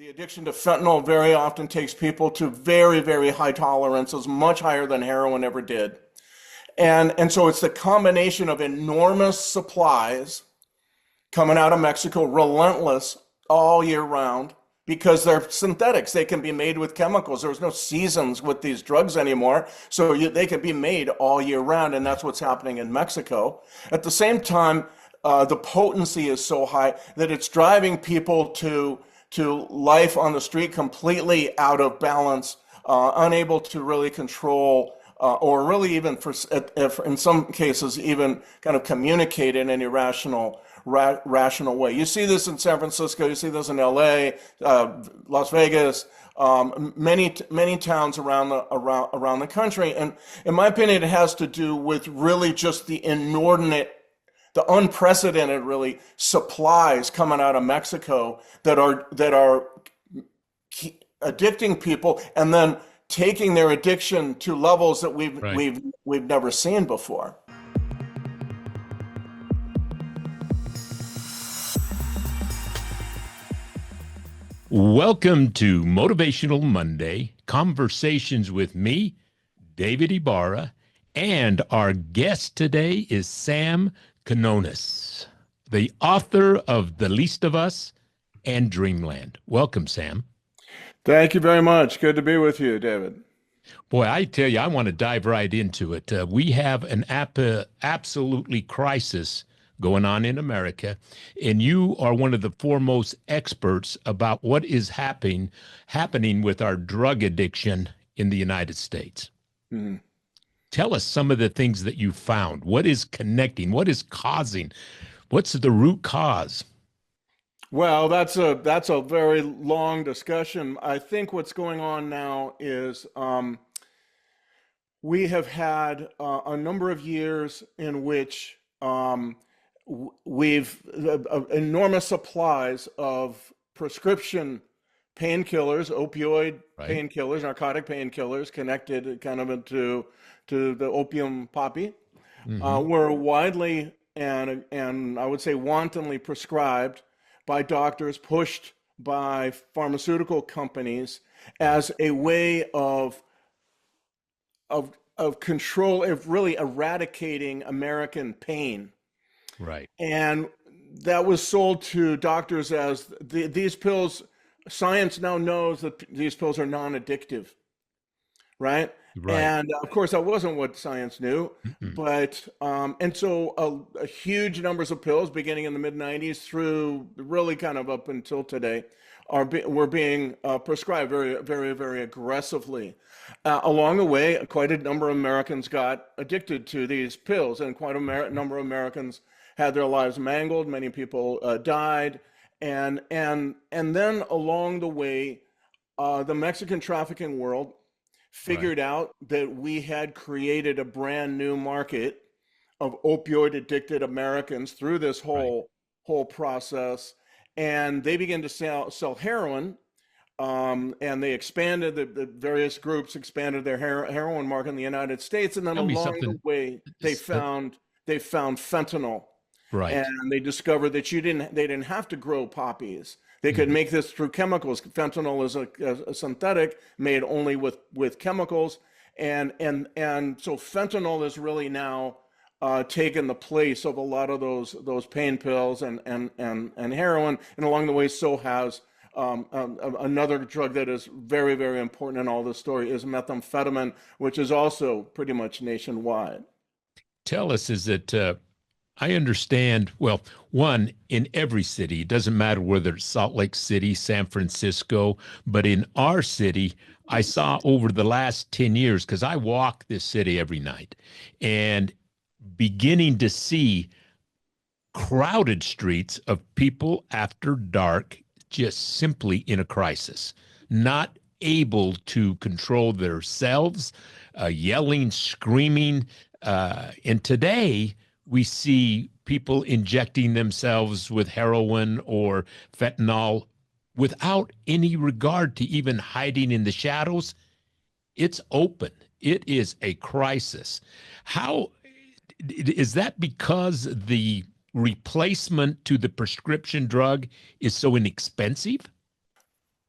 The addiction to fentanyl very often takes people to very, very high tolerances, much higher than heroin ever did. And so it's the combination of enormous supplies coming out of Mexico, relentless all year round, because they're synthetics. They can be made with chemicals. There's no seasons with these drugs anymore, so they can be made all year round, and that's what's happening in Mexico. At the same time, the potency is so high that it's driving people to life on the street completely out of balance, unable to really control or really even in some cases even kind of communicate in an irrational rational way. You see this in San Francisco, you see this in LA, Las Vegas, many towns around the country. And in my opinion, it has to do with really just the unprecedented really supplies coming out of Mexico that are addicting people and then taking their addiction to levels that we've never seen before. Welcome to Motivational Monday, conversations with me, David Ibarra, and our guest today is Sam Quinones, the author of The Least of Us and Dreamland. Welcome, Sam. Thank you very much. Good to be with you, David. Boy, I tell you, I want to dive right into it. We have an absolutely crisis going on in America, and you are one of the foremost experts about what is happening with our drug addiction in the United States. Mm-hmm. Tell us some of the things that you found. What is connecting? What is causing? What's the root cause? Well, that's a very long discussion. I think what's going on now is we have had a number of years in which we've enormous supplies of prescription painkillers, opioid painkillers, narcotic painkillers, connected kind of into the opium poppy, were widely and I would say wantonly prescribed by doctors, pushed by pharmaceutical companies as a way of control, of really eradicating American pain. Right. And that was sold to doctors as these pills. Science now knows that these pills are non-addictive, right? And of course, that wasn't what science knew. But and so a huge numbers of pills, beginning in the mid-90s through really kind of up until today, were being prescribed very, very, very aggressively. Along the way, quite a number of Americans got addicted to these pills, and quite a number of Americans had their lives mangled. Many people died, and then along the way, the Mexican trafficking world figured out that we had created a brand new market of opioid addicted Americans through this whole process, and they began to sell heroin, and they expanded the various groups expanded their heroin market in the United States, and then along the way they found fentanyl. Right. And they discovered that they didn't have to grow poppies. They could make this through chemicals. Fentanyl is a synthetic made only with chemicals. And so fentanyl is really now taken the place of a lot of those pain pills and heroin. And along the way, so has another drug that is very, very important in all this story is methamphetamine, which is also pretty much nationwide. Tell us, is it I understand, well, one, in every city, it doesn't matter whether it's Salt Lake City, San Francisco, but in our city, I saw over the last 10 years, because I walk this city every night, and beginning to see crowded streets of people after dark, just simply in a crisis, not able to control themselves, yelling, screaming. And today, we see people injecting themselves with heroin or fentanyl without any regard to even hiding in the shadows. It's open. It is a crisis. How is that? Because the replacement to the prescription drug is so inexpensive?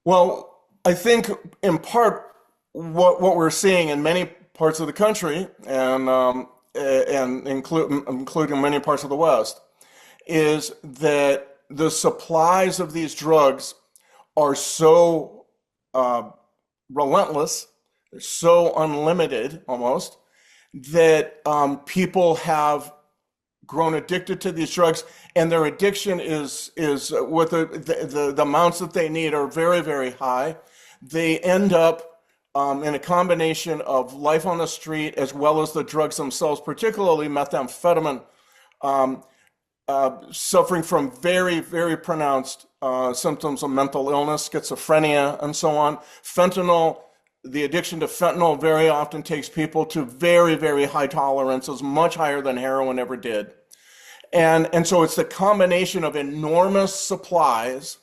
Well, I think in part what we're seeing in many parts of the country and including many parts of the West is that the supplies of these drugs are so uh, relentless, they're so unlimited almost, that people have grown addicted to these drugs, and their addiction is what the amounts that they need are very, very high. They end up in a combination of life on the street as well as the drugs themselves, particularly methamphetamine, suffering from very, very pronounced symptoms of mental illness, schizophrenia, and so on. Fentanyl, the addiction to fentanyl very often takes people to very, very high tolerances, much higher than heroin ever did. And so it's the combination of enormous supplies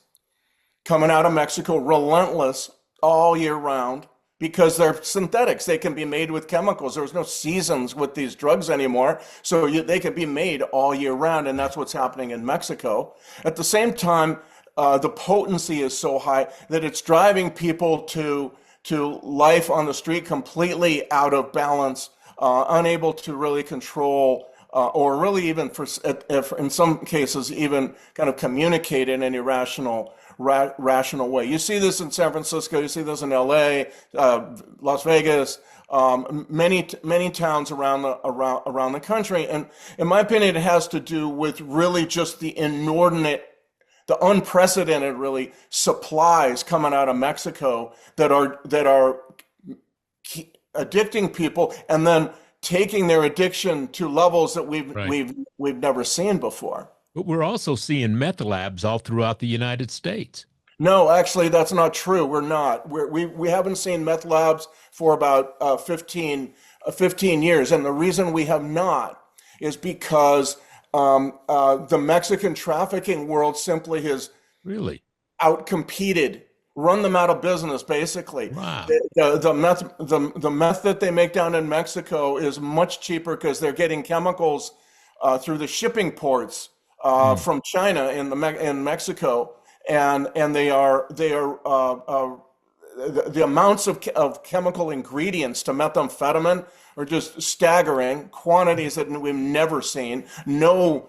coming out of Mexico, relentless all year round, because they're synthetics. They can be made with chemicals. There's no seasons with these drugs anymore, so they can be made all year round, and that's what's happening in Mexico. At the same time, the potency is so high that it's driving people to life on the street completely out of balance, unable to really control or really even if in some cases even kind of communicate in any rational way. You see this in San Francisco, you see this in LA, Las Vegas, many towns around the country. And in my opinion, it has to do with really just the unprecedented really supplies coming out of Mexico that are addicting people and then taking their addiction to levels that Right. we've never seen before. But we're also seeing meth labs all throughout the United States. No, actually, that's not true. We're not. We haven't seen meth labs for about 15 years. And the reason we have not is because the Mexican trafficking world simply has Really? outcompeted, run them out of business, basically. Wow. The meth that they make down in Mexico is much cheaper because they're getting chemicals through the shipping ports Mm. from China in Mexico, and the amounts of chemical ingredients to methamphetamine are just staggering quantities that we've never seen. No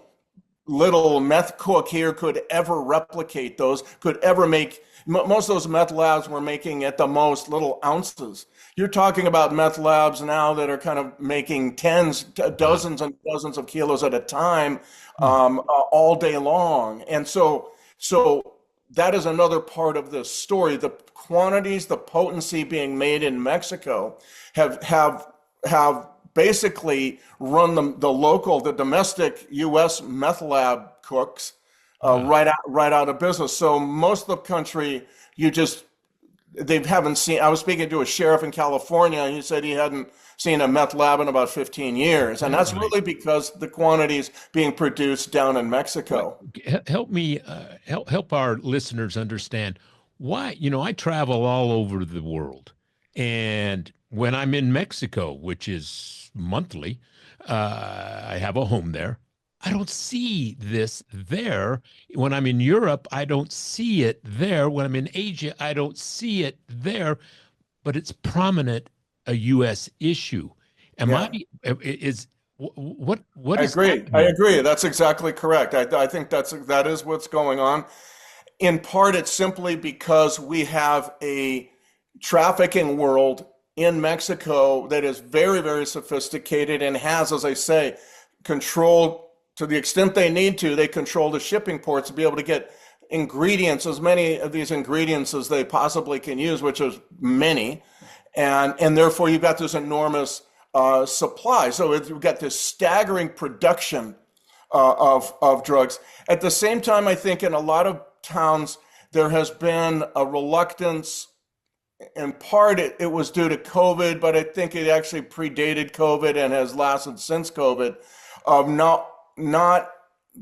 little meth cook here could ever replicate those, could ever make. Most of those meth labs were making at the most little ounces. You're talking about meth labs now that are kind of making Wow. dozens and dozens of kilos at a time, Hmm. all day long. And so that is another part of this story. The quantities, the potency being made in Mexico have basically run the domestic U.S. meth lab cooks Wow. right out of business. So most of the country, they haven't seen. I was speaking to a sheriff in California, and he said he hadn't seen a meth lab in about 15 years, and that's Right. really because the quantities being produced down in What Mexico. help me help our listeners understand why, I travel all over the world. And when I'm in Mexico, which is monthly, I have a home there. I don't see this there. When I'm in Europe, I don't see it there. When I'm in Asia, I don't see it there, but it's prominent a US issue. Am I Yeah. is what I is agree. I happening? agree. That's exactly correct. I think that is what's going on. In part, it's simply because we have a trafficking world in Mexico that is very, very sophisticated and has, as I say, control to the extent they need to. They control the shipping ports to be able to get ingredients, as many of these ingredients as they possibly can use, which is many, and therefore you've got this enormous supply. So you've got this staggering production of drugs. At the same time, I think in a lot of towns there has been a reluctance. In part, it was due to COVID, but I think it actually predated COVID and has lasted since COVID, of not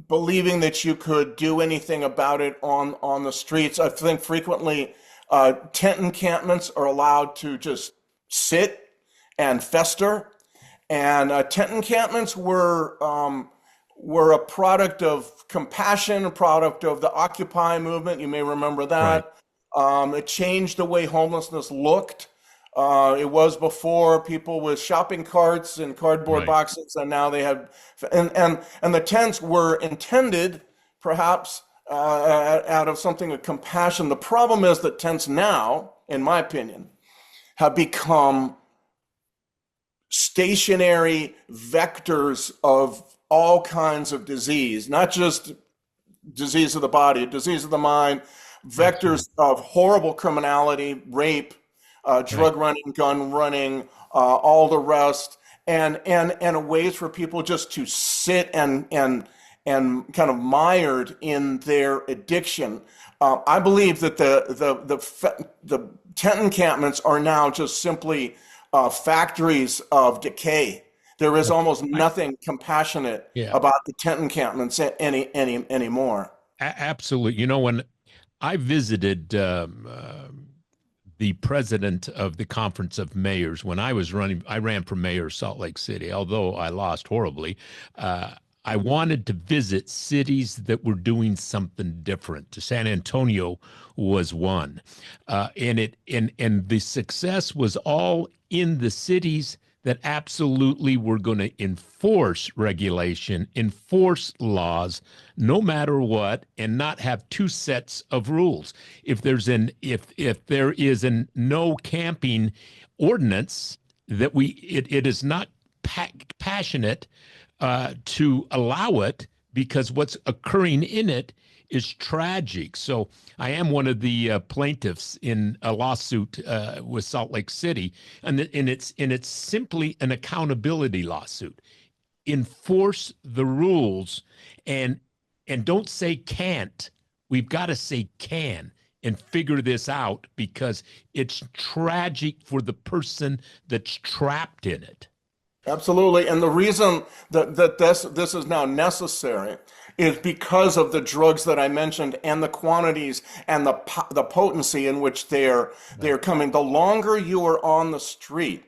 believing that you could do anything about it on the streets. I think frequently tent encampments are allowed to just sit and fester, and tent encampments were a product of compassion, a product of the Occupy movement. You may remember Right. that. It changed the way homelessness looked. It was before people with shopping carts and cardboard Right. boxes, and now they have, and the tents were intended perhaps out of something of compassion. The problem is that tents now, in my opinion, have become stationary vectors of all kinds of disease, not just disease of the body, disease of the mind, Absolutely. vectors of horrible criminality, rape, Right. drug running, gun running, all the rest, and ways for people just to sit and kind of mired in their addiction. I believe that the tent encampments are now just simply factories of decay. There is almost I, nothing compassionate yeah, about the tent encampments anymore. absolutely. You know, when I visited the president of the Conference of Mayors when I was running. I ran for mayor of Salt Lake City, although I lost horribly. I wanted to visit cities that were doing something different. San Antonio was one, and the success was all in the cities that absolutely were going to enforce regulation, enforce laws, no matter what, and not have two sets of rules. If there is an no camping ordinance that it is not passionate to allow it because what's occurring in it is tragic. So I am one of the plaintiffs in a lawsuit with Salt Lake City, and it's simply an accountability lawsuit. Enforce the rules, and don't say can't. We've got to say can and figure this out because it's tragic for the person that's trapped in it. Absolutely. And the reason that this is now necessary is because of the drugs that I mentioned and the quantities and the potency in which they're Right. coming. The longer you are on the street,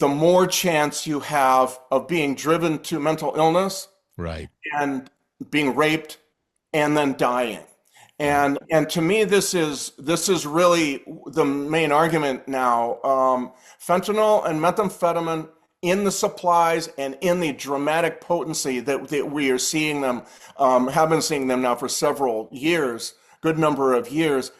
the more chance you have of being driven to mental illness Right. and being raped and then dying. Yeah. And to me, this is really the main argument now. Fentanyl and methamphetamine in the supplies and in the dramatic potency that we are seeing them, have been seeing them now for several years, good number of years.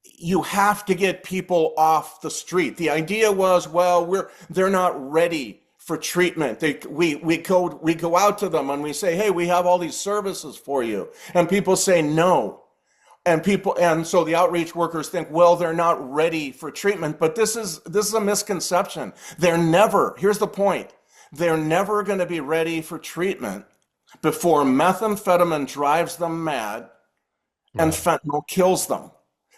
You have to get people off the street. The idea was, well, they're not ready for treatment. We go out to them and we say, hey, we have all these services for you, and people say no. And so the outreach workers think, well, they're not ready for treatment. But this is a misconception. Here's the point, they're never going to be ready for treatment before methamphetamine drives them mad and Right. fentanyl kills them.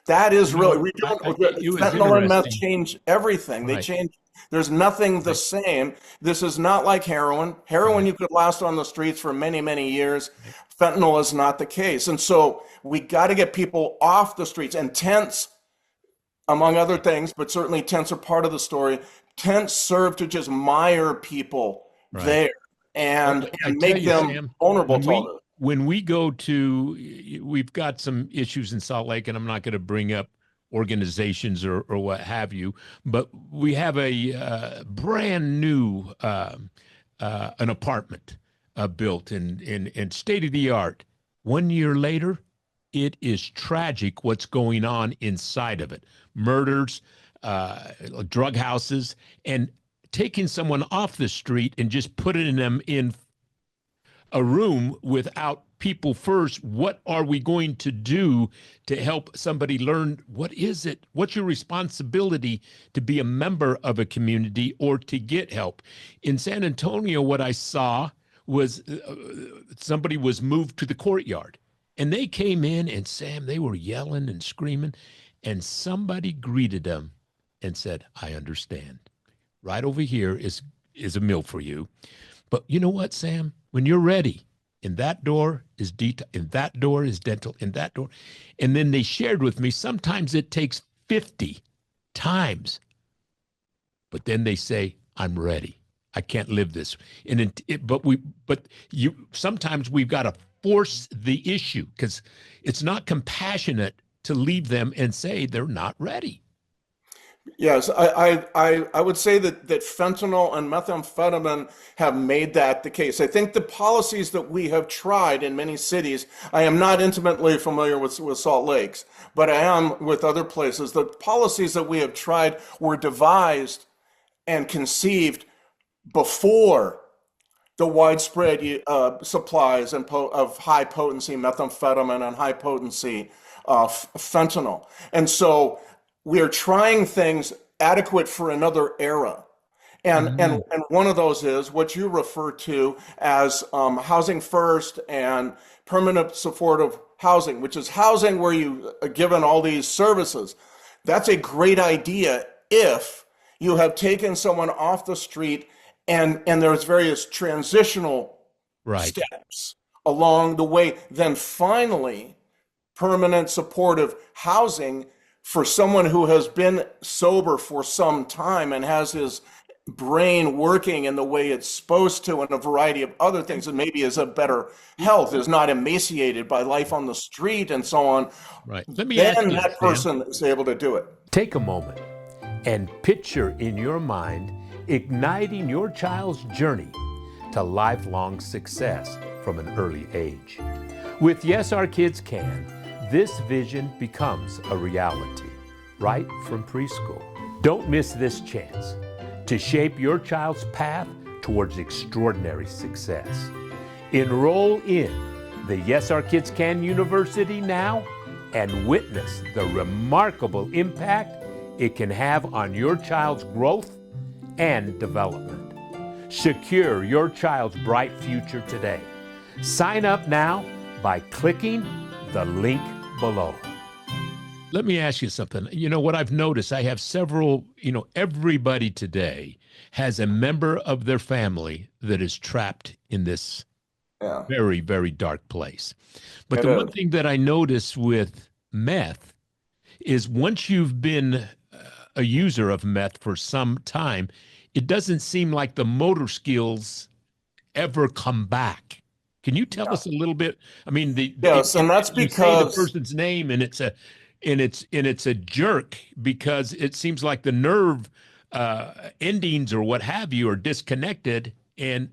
That is You know really, what? we don't, It was fentanyl and meth interesting. change everything. They Right. change, there's nothing the Right. same. This is not like heroin. Heroin, Right. you could last on the streets for many, many years. Right. Fentanyl is not the case. And so we got to get people off the streets, and tents, among other things, but certainly tents are part of the story. Tents serve to just mire people Right. there Well, and I tell make you, them Sam, vulnerable when to we others. when we go to, we've got some issues in Salt Lake, and I'm not going to bring up organizations or what have you, but we have a brand new an apartment built in state of the art. 1 year later, it is tragic what's going on inside of it. Murders, uh, drug houses, and taking someone off the street and just putting them in a room without people first. What are we going to do to help somebody learn what is it? What's your responsibility to be a member of a community or to get help? In San Antonio, what I saw was somebody was moved to the courtyard, and they came in, and Sam, they were yelling and screaming, and somebody greeted them and said, I understand. Right over here is a meal for you. But you know what, Sam? When you're ready, in that door is in that door is dental, in that door. And then they shared with me, sometimes it takes 50 times, but then they say, I'm ready. I can't live this. But sometimes we've got to force the issue because it's not compassionate to leave them and say they're not ready. Yes, I would say that fentanyl and methamphetamine have made that the case. I think the policies that we have tried in many cities, I am not intimately familiar with Salt Lakes, but I am with other places. The policies that we have tried were devised and conceived before the widespread supplies of high potency methamphetamine and high potency fentanyl. And so we're trying things adequate for another era. And one of those is what you refer to as housing first and permanent supportive housing, which is housing where you are given all these services. That's a great idea if you have taken someone off the street and there's various transitional steps along the way. Then finally, permanent supportive housing for someone who has been sober for some time and has his brain working in the way it's supposed to and a variety of other things, and maybe is a better health, is not emaciated by life on the street and so on. Right. Let me ask you, that person is able to do it. Take a moment and picture in your mind igniting your child's journey to lifelong success from an early age. With Yes, Our Kids Can, this vision becomes a reality right from preschool. Don't miss this chance to shape your child's path towards extraordinary success. Enroll in the Yes, Our Kids Can University now and witness the remarkable impact it can have on your child's growth and development. Secure your child's bright future today. Sign up now by clicking the link below. Let me ask you something. You know, what I've noticed, I have several, everybody today has a member of their family that is trapped in this very, very dark place. But the one thing that I notice with meth is once you've been a user of meth for some time, it doesn't seem like the motor skills ever come back. Can you tell us a little bit? I mean, and that's because you say the person's name and it's a jerk because it seems like the nerve endings or what have you are disconnected and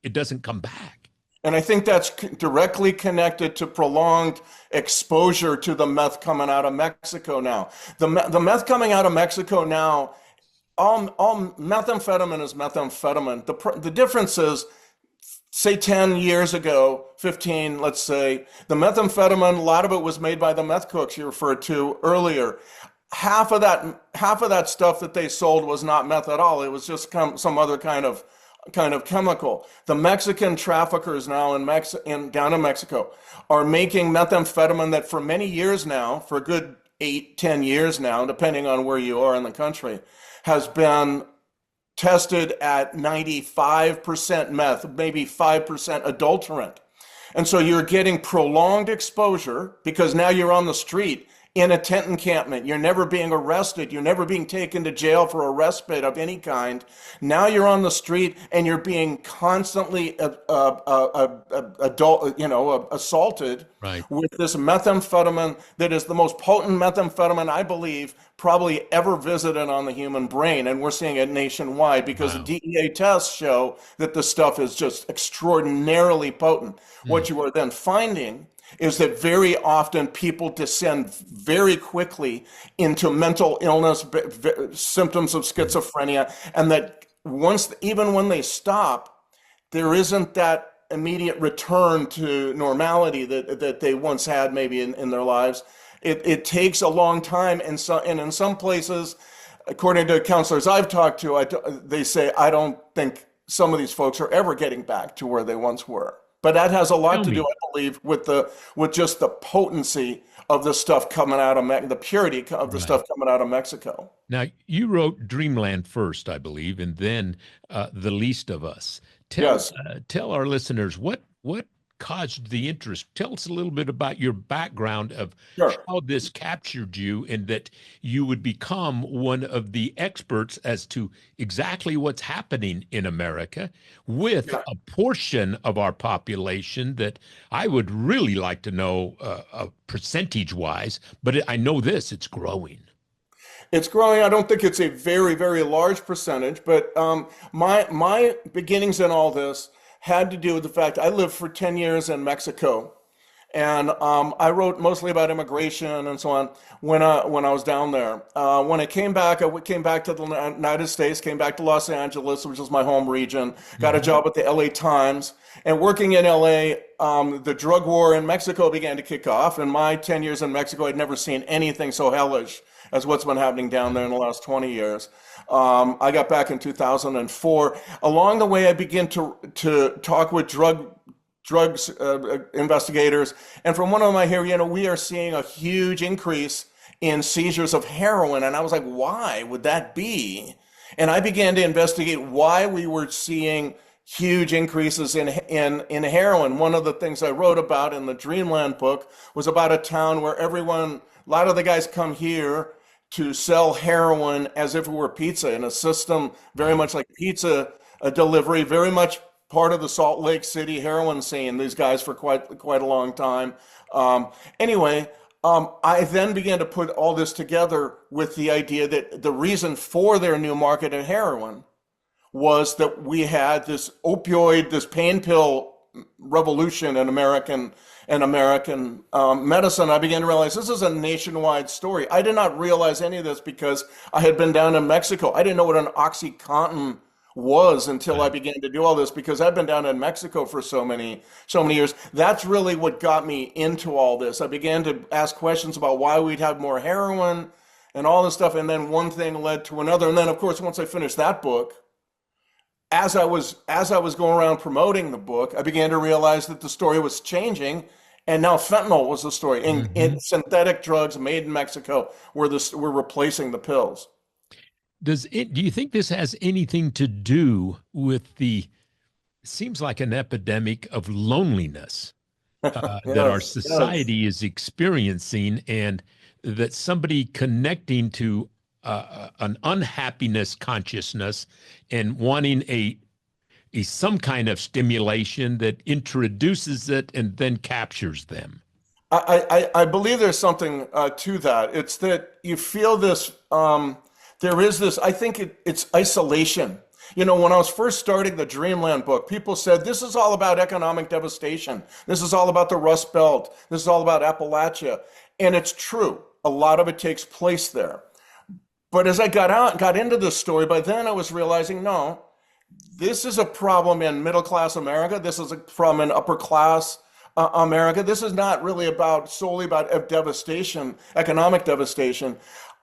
it doesn't come back. And I think that's directly connected to prolonged exposure to the meth coming out of Mexico now. The meth coming out of Mexico now, all methamphetamine is methamphetamine. The difference is, say 10 years ago, 15, let's say, the methamphetamine, a lot of it was made by the meth cooks you referred to earlier. Half of that stuff that they sold was not meth at all. It was just some other kind of chemical. The Mexican traffickers now down in Mexico are making methamphetamine that for many years now, for a good 8-10 years now, depending on where you are in the country, has been tested at 95% meth, maybe 5% adulterant. And so you're getting prolonged exposure because now you're on the street in a tent encampment. You're never being arrested. You're never being taken to jail for a respite of any kind. Now you're on the street and you're being constantly assaulted with this methamphetamine that is the most potent methamphetamine, I believe, probably ever visited on the human brain. And we're seeing it nationwide because the DEA tests show that the stuff is just extraordinarily potent. What you are then finding is that very often people descend very quickly into mental illness, symptoms of schizophrenia, and that even when they stop, there isn't that immediate return to normality that they once had maybe in their lives. It takes a long time, and in some places, according to counselors I've talked to, they say, I don't think some of these folks are ever getting back to where they once were. But that has a lot to do, I believe, with just the potency of the stuff coming out of the purity of the stuff coming out of Mexico. Now, you wrote Dreamland first, I believe, and then The Least of Us. Tell our listeners what caused the interest? Tell us a little bit about your background of Sure. how this captured you and that you would become one of the experts as to exactly what's happening in America with Yeah. a portion of our population that I would really like to know percentage-wise, but I know this, it's growing. It's growing. I don't think it's a very, very large percentage, but my beginnings in all this had to do with the fact I lived for 10 years in Mexico. And I wrote mostly about immigration and so on when I was down there. When I came back, came back to the United States, came back to Los Angeles, which is my home region. Got a job at the LA Times, and working in LA, the drug war in Mexico began to kick off. In my 10 years in Mexico, I'd never seen anything so hellish as what's been happening down there in the last 20 years. I got back in 2004. Along the way, I began to talk with drugs investigators. And from one of them, I hear, we are seeing a huge increase in seizures of heroin. And I was like, why would that be? And I began to investigate why we were seeing huge increases in heroin. One of the things I wrote about in the Dreamland book was about a town where a lot of the guys come here to sell heroin as if it were pizza, in a system very much like pizza delivery, very much part of the Salt Lake City heroin scene, these guys for quite a long time. Anyway, I then began to put all this together with the idea that the reason for their new market in heroin was that we had this opioid, this pain pill revolution in American medicine. I began to realize this is a nationwide story. I did not realize any of this because I had been down in Mexico. I didn't know what an OxyContin was until I began to do all this, because I've been down in Mexico for so many years. That's really what got me into all this. I began to ask questions about why we'd have more heroin and all this stuff, and then one thing led to another. And then, of course, once I finished that book, as I was going around promoting the book, I began to realize that the story was changing, and now fentanyl was the story. And synthetic drugs made in Mexico were replacing the pills. Do you think this has anything to do with seems like an epidemic of loneliness that our society is experiencing, and that somebody connecting to an unhappiness consciousness and wanting some kind of stimulation that introduces it and then captures them? I believe there's something to that. It's that you feel this, there is this, I think it's isolation. When I was first starting the Dreamland book, people said, this is all about economic devastation. This is all about the Rust Belt. This is all about Appalachia. And it's true. A lot of it takes place there. But as I got into this story, by then I was realizing, no, this is a problem in middle class America. This is a problem in upper class America. This is not really solely about devastation, economic devastation.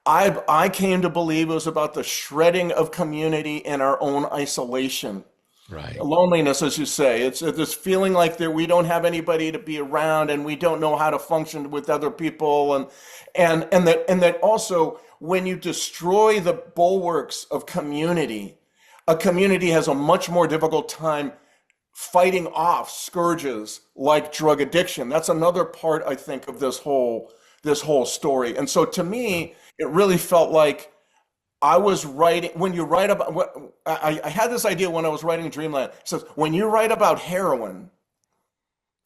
I came to believe it was about the shredding of community and our own isolation. Right. Loneliness, as you say. It's this feeling like we don't have anybody to be around, and we don't know how to function with other people, and that also, when you destroy the bulwarks of community, a community has a much more difficult time fighting off scourges like drug addiction. That's another part, I think, of this whole story. And so to me, it really felt like I was writing, when you write about, I had this idea when I was writing Dreamland. It says, when you write about heroin,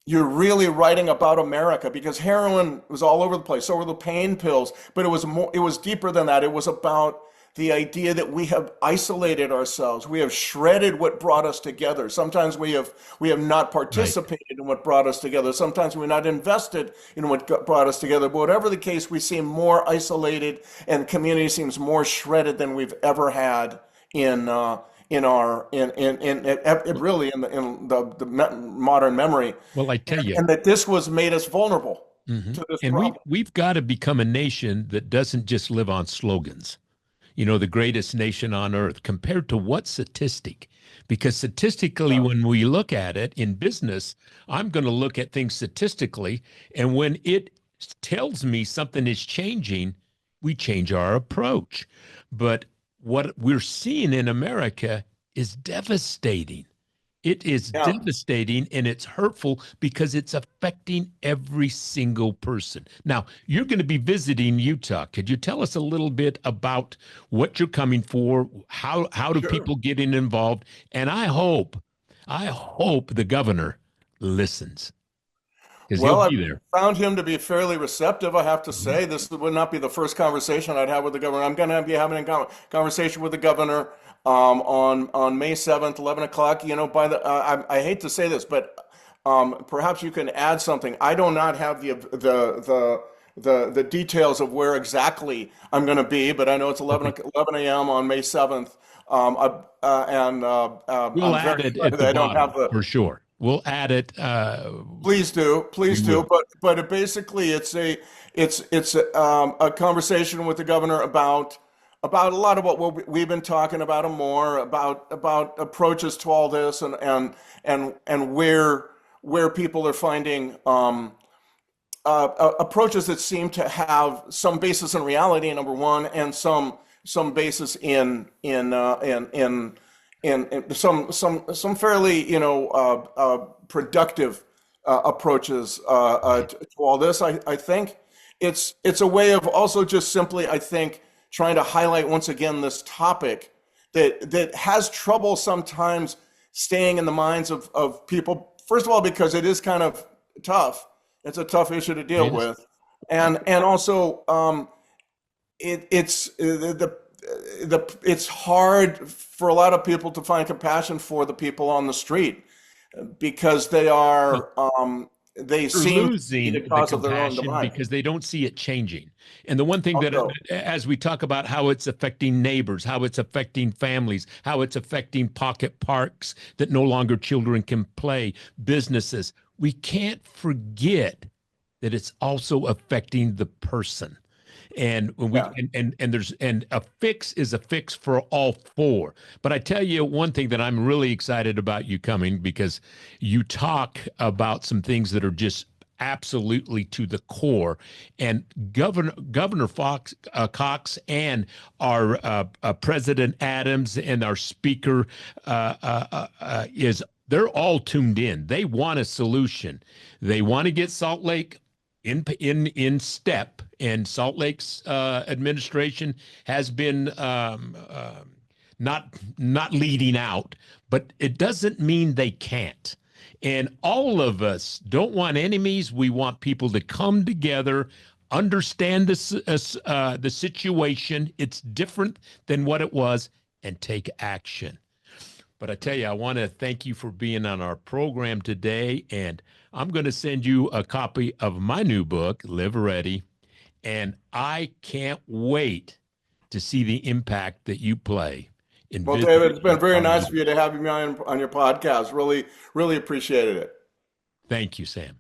you're really writing about America, because heroin was all over the place. So were the pain pills, but it was deeper than that. It was about the idea that we have isolated ourselves. We have shredded what brought us together. Sometimes we have not participated in what brought us together. Sometimes we're not invested in what brought us together. But whatever the case, we seem more isolated, and community seems more shredded than we've ever had in the modern memory. Well, I tell you, and that this was made us vulnerable to this problem. We've got to become a nation that doesn't just live on slogans. The greatest nation on earth, compared to what statistic? Because statistically, when we look at it in business, I'm going to look at things statistically. And when it tells me something is changing, we change our approach. But what we're seeing in America is devastating. It is Yeah. devastating and it's hurtful because it's affecting every single person. Now, you're going to be visiting Utah. Could you tell us a little bit about what you're coming for? How do Sure. people get involved? And I hope the governor listens because he'll Well, I've be there. found him to be fairly receptive, I have to say. This would not be the first conversation I'd have with the governor. I'm going to be having a conversation with the governor on May 7th, 11 o'clock. You know, I hate to say this, but perhaps you can add something. I do not have the details of where exactly I'm going to be, but I know it's 11 a.m. on May 7th. We'll I'm add very it sorry at that the I don't have bottom the. for sure. We'll add it. Please do, We please do. will. But basically, it's a conversation with the governor about a lot of what we've been talking about and more about approaches to all this and where people are finding approaches that seem to have some basis in reality, number one, and some basis in some fairly productive approaches to all this. I think it's a way of also just simply, I think, trying to highlight once again this topic that has trouble sometimes staying in the minds of people. First of all, because it is kind of tough. It's a tough issue to deal Yes. with, and also it's it's hard for a lot of people to find compassion for the people on the street because they They're seem to be the losing the cause of their own compassion demise. because they don't see it changing. And the one thing that, Also, as we talk about how it's affecting neighbors, how it's affecting families, how it's affecting pocket parks that no longer children can play, businesses, we can't forget that it's also affecting the person. And when we yeah. and there's and a fix is a fix for all four. But I tell you one thing that I'm really excited about you coming because you talk about some things that are just absolutely to the core. And Governor Cox and our President Adams and our Speaker is they're all tuned in. They want a solution. They want to get Salt Lake in step, and Salt Lake's administration has been not leading out, but it doesn't mean they can't. And all of us don't want enemies. We want people to come together, understand the situation. It's different than what it was, and take action. But I tell you, I want to thank you for being on our program today. And I'm going to send you a copy of my new book, Live Ready. And I can't wait to see the impact that you play in Well, David, it's been visiting very our nice of neighbors. you to have me on your podcast. Really, really appreciated it. Thank you, Sam.